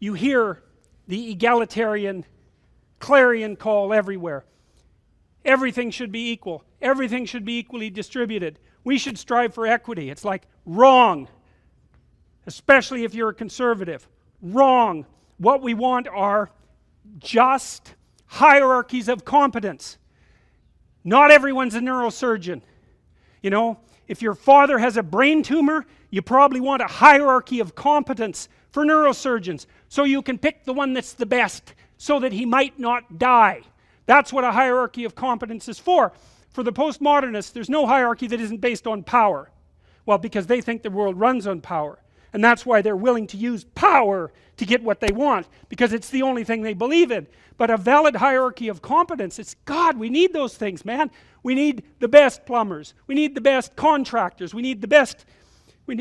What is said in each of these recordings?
you hear the egalitarian clarion call everywhere. Everything should be equal. Everything should be equally distributed. We should strive for equity. It's like, wrong. Especially if you're a conservative. Wrong. What we want are just hierarchies of competence. Not everyone's a neurosurgeon. You know, if your father has a brain tumor, you probably want a hierarchy of competence for neurosurgeons, so you can pick the one that's the best, so that he might not die. That's what a hierarchy of competence is for. For the postmodernists, there's no hierarchy that isn't based on power. Well, because they think the world runs on power. And that's why they're willing to use power to get what they want, because it's the only thing they believe in. But a valid hierarchy of competence, it's, God, we need those things, man. We need the best plumbers. We need the best contractors. We need the best, we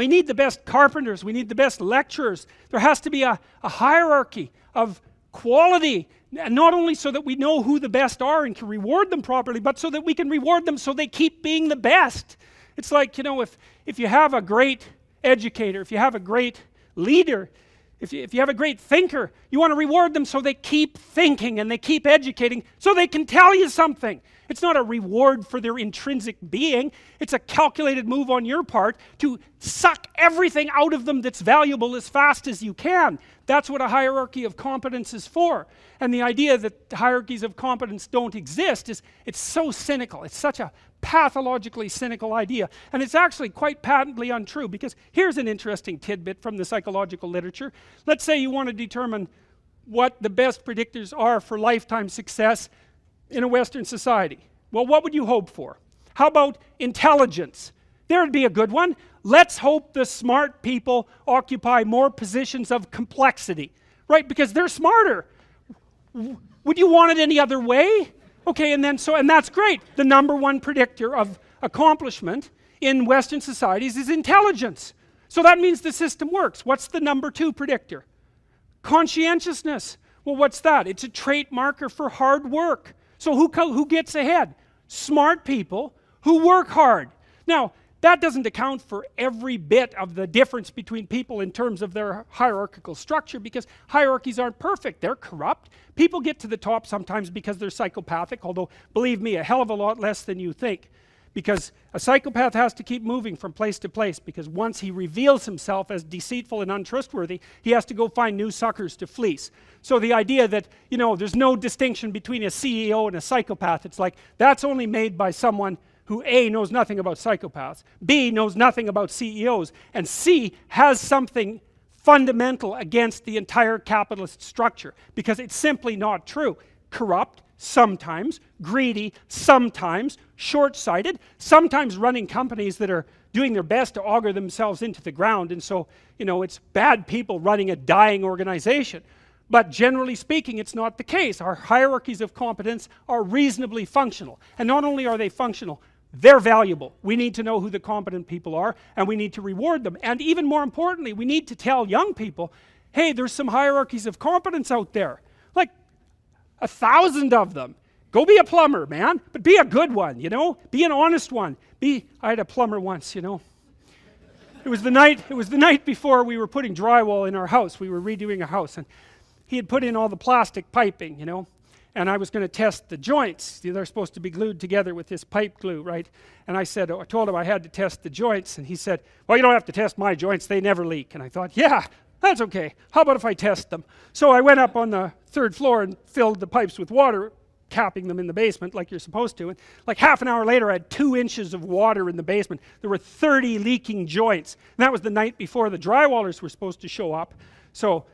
need the best carpenters. We need the best lecturers. There has to be a hierarchy of quality, and not only so that we know who the best are and can reward them properly, but so that we can reward them so they keep being the best. It's like, you know, if you have a great educator, if you have a great leader, if you have a great thinker, you want to reward them so they keep thinking and they keep educating so they can tell you something. It's not a reward for their intrinsic being. It's a calculated move on your part to suck everything out of them that's valuable as fast as you can. That's what a hierarchy of competence is for. And the idea that hierarchies of competence don't exist it's so cynical. It's such a pathologically cynical idea. And it's actually quite patently untrue, because here's an interesting tidbit from the psychological literature. Let's say you want to determine what the best predictors are for lifetime success in a Western society. Well, what would you hope for? How about intelligence? There'd be a good one. Let's hope the smart people occupy more positions of complexity, right? Because they're smarter. Would you want it any other way? Okay, and that's great. The number one predictor of accomplishment in Western societies is intelligence. So that means the system works. What's the number two predictor? Conscientiousness. Well, what's that? It's a trait marker for hard work. So who gets ahead? Smart people who work hard. Now, that doesn't account for every bit of the difference between people in terms of their hierarchical structure, because hierarchies aren't perfect. They're corrupt. People get to the top sometimes because they're psychopathic, although, believe me, a hell of a lot less than you think. Because a psychopath has to keep moving from place to place, because once he reveals himself as deceitful and untrustworthy, he has to go find new suckers to fleece. So the idea that, you know, there's no distinction between a CEO and a psychopath, it's like, that's only made by someone who A, knows nothing about psychopaths, B, knows nothing about CEOs, and C, has something fundamental against the entire capitalist structure, because it's simply not true. Corrupt, sometimes, greedy, sometimes, short-sighted, sometimes running companies that are doing their best to auger themselves into the ground, and so, you know, it's bad people running a dying organization. But generally speaking, it's not the case. Our hierarchies of competence are reasonably functional, and not only are they functional, they're valuable. We need to know who the competent people are, and we need to reward them. And even more importantly, we need to tell young people, hey, there's some hierarchies of competence out there. Like 1,000 of them. Go be a plumber, man, but be a good one, you know? Be an honest one. I had a plumber once, you know? It was the night before we were putting drywall in our house. We were redoing a house, and he had put in all the plastic piping, you know? And I was going to test the joints. They're supposed to be glued together with this pipe glue, right? And I told him I had to test the joints, and he said, well, you don't have to test my joints, they never leak. And I thought, yeah, that's okay. How about if I test them? So I went up on the 3rd floor and filled the pipes with water, capping them in the basement like you're supposed to. And like half an hour later, I had 2 inches of water in the basement. There were 30 leaking joints. And that was the night before the drywallers were supposed to show up. So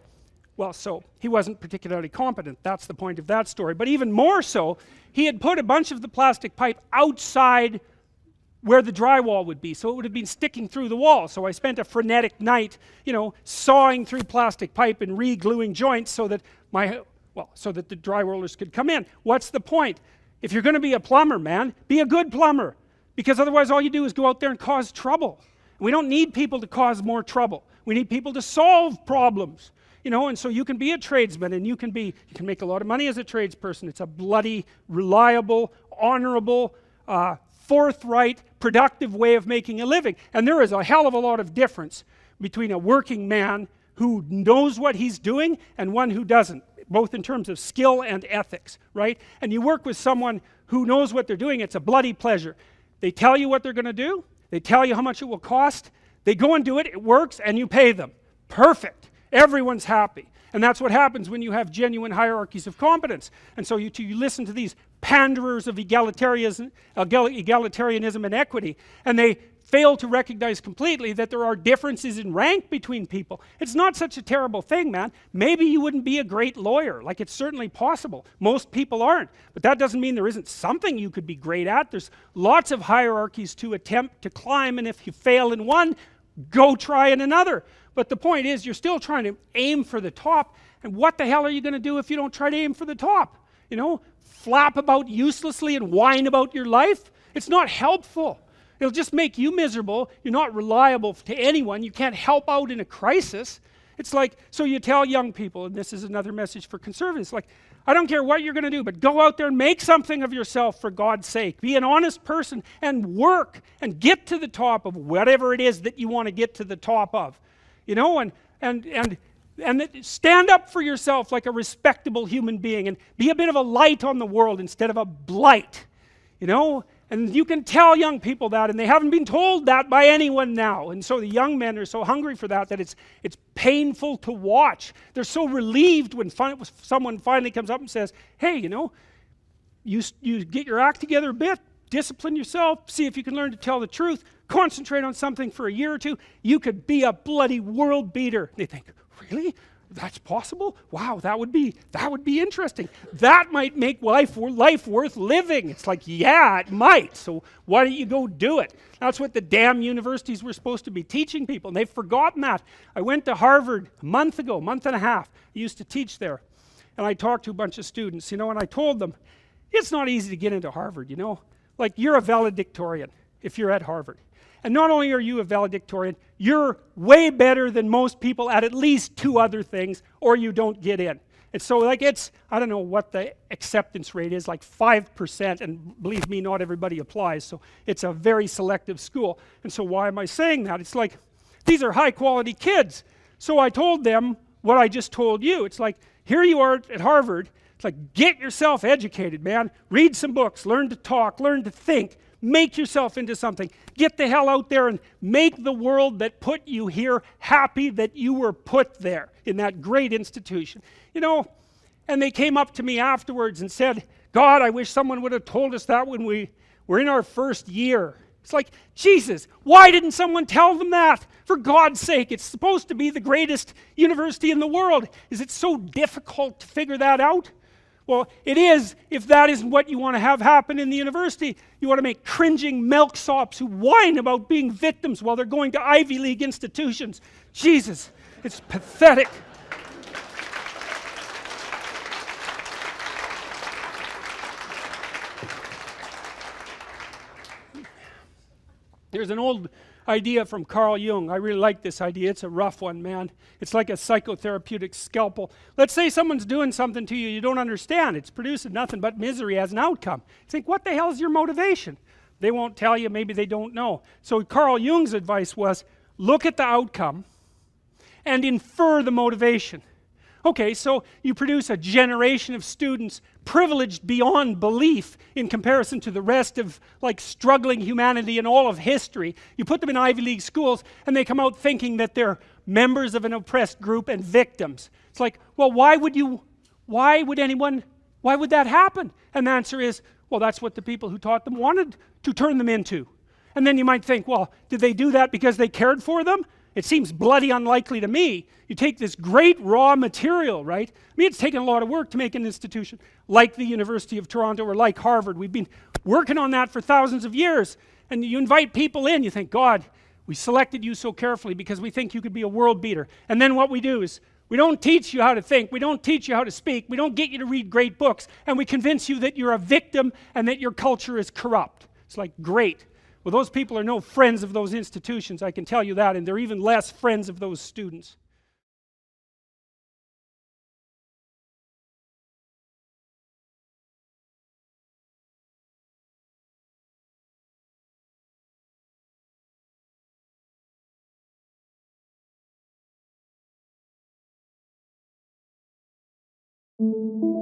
he wasn't particularly competent. That's the point of that story. But even more so, he had put a bunch of the plastic pipe outside where the drywall would be, so it would have been sticking through the wall. So I spent a frenetic night, you know, sawing through plastic pipe and re-gluing joints so that the drywallers could come in. What's the point? If you're going to be a plumber, man, be a good plumber, because otherwise all you do is go out there and cause trouble. And we don't need people to cause more trouble. We need people to solve problems. You know, and so you can be a tradesman, and you can make a lot of money as a tradesperson. It's a bloody, reliable, honorable, forthright, productive way of making a living. And there is a hell of a lot of difference between a working man who knows what he's doing and one who doesn't, both in terms of skill and ethics, right? And you work with someone who knows what they're doing, it's a bloody pleasure. They tell you what they're going to do, they tell you how much it will cost, they go and do it, it works, and you pay them. Perfect. Everyone's happy. And that's what happens when you have genuine hierarchies of competence. And so you listen to these panderers of egalitarianism and equity, and they fail to recognize completely that there are differences in rank between people. It's not such a terrible thing, man. Maybe you wouldn't be a great lawyer. Like, it's certainly possible. Most people aren't. But that doesn't mean there isn't something you could be great at. There's lots of hierarchies to attempt to climb, and if you fail in one, go try in another. But the point is, you're still trying to aim for the top, and what the hell are you going to do if you don't try to aim for the top? You know, flap about uselessly and whine about your life? It's not helpful. It'll just make you miserable. You're not reliable to anyone. You can't help out in a crisis. It's like, so you tell young people, and this is another message for conservatives, like, I don't care what you're going to do, but go out there and make something of yourself for God's sake. Be an honest person and work and get to the top of whatever it is that you want to get to the top of. You know, and stand up for yourself like a respectable human being and be a bit of a light on the world instead of a blight. You know? And you can tell young people that, and they haven't been told that by anyone now. And so the young men are so hungry for that it's painful to watch. They're so relieved when someone finally comes up and says, hey, you know, you get your act together a bit, discipline yourself, see if you can learn to tell the truth, concentrate on something for a year or two, you could be a bloody world beater. They think, really? That's possible? Wow, that would be interesting. That might make life worth living. It's like, yeah, it might. So why don't you go do it? That's what the damn universities were supposed to be teaching people, and they've forgotten that. I went to Harvard a month and a half. I used to teach there, and I talked to a bunch of students, you know, and I told them, it's not easy to get into Harvard, you know. Like, you're a valedictorian if you're at Harvard. And not only are you a valedictorian, you're way better than most people at least 2 other things, or you don't get in. And so, like, it's, I don't know what the acceptance rate is, like 5%, and believe me, not everybody applies, so it's a very selective school. And so why am I saying that? It's like, these are high quality kids. So I told them what I just told you. It's like, here you are at Harvard. It's like, get yourself educated, man. Read some books, learn to talk, learn to think. Make yourself into something. Get the hell out there and make the world that put you here happy that you were put there in that great institution. You know, and they came up to me afterwards and said, God, I wish someone would have told us that when we were in our first year. It's like, Jesus, why didn't someone tell them that? For God's sake, it's supposed to be the greatest university in the world. Is it so difficult to figure that out? Well, it is if that isn't what you want to have happen in the university. You want to make cringing milksops who whine about being victims while they're going to Ivy League institutions. Jesus, it's pathetic. There's an old idea from Carl Jung. I really like this idea. It's a rough one, man. It's like a psychotherapeutic scalpel. Let's say someone's doing something to you don't understand. It's producing nothing but misery as an outcome. You think, what the hell is your motivation? They won't tell you. Maybe they don't know. So Carl Jung's advice was, look at the outcome and infer the motivation. Okay, so you produce a generation of students privileged beyond belief in comparison to the rest of, like, struggling humanity in all of history. You put them in Ivy League schools and they come out thinking that they're members of an oppressed group and victims. It's like, well, why would that happen? And the answer is, well, that's what the people who taught them wanted to turn them into. And then you might think, well, did they do that because they cared for them? It seems bloody unlikely to me. You take this great raw material, right? I mean, it's taken a lot of work to make an institution like the University of Toronto or like Harvard. We've been working on that for thousands of years. And you invite people in, you think, God, we selected you so carefully because we think you could be a world beater. And then what we do is, we don't teach you how to think, we don't teach you how to speak, we don't get you to read great books, and we convince you that you're a victim and that your culture is corrupt. It's like, great. Well, those people are no friends of those institutions, I can tell you that, and they're even less friends of those students. you.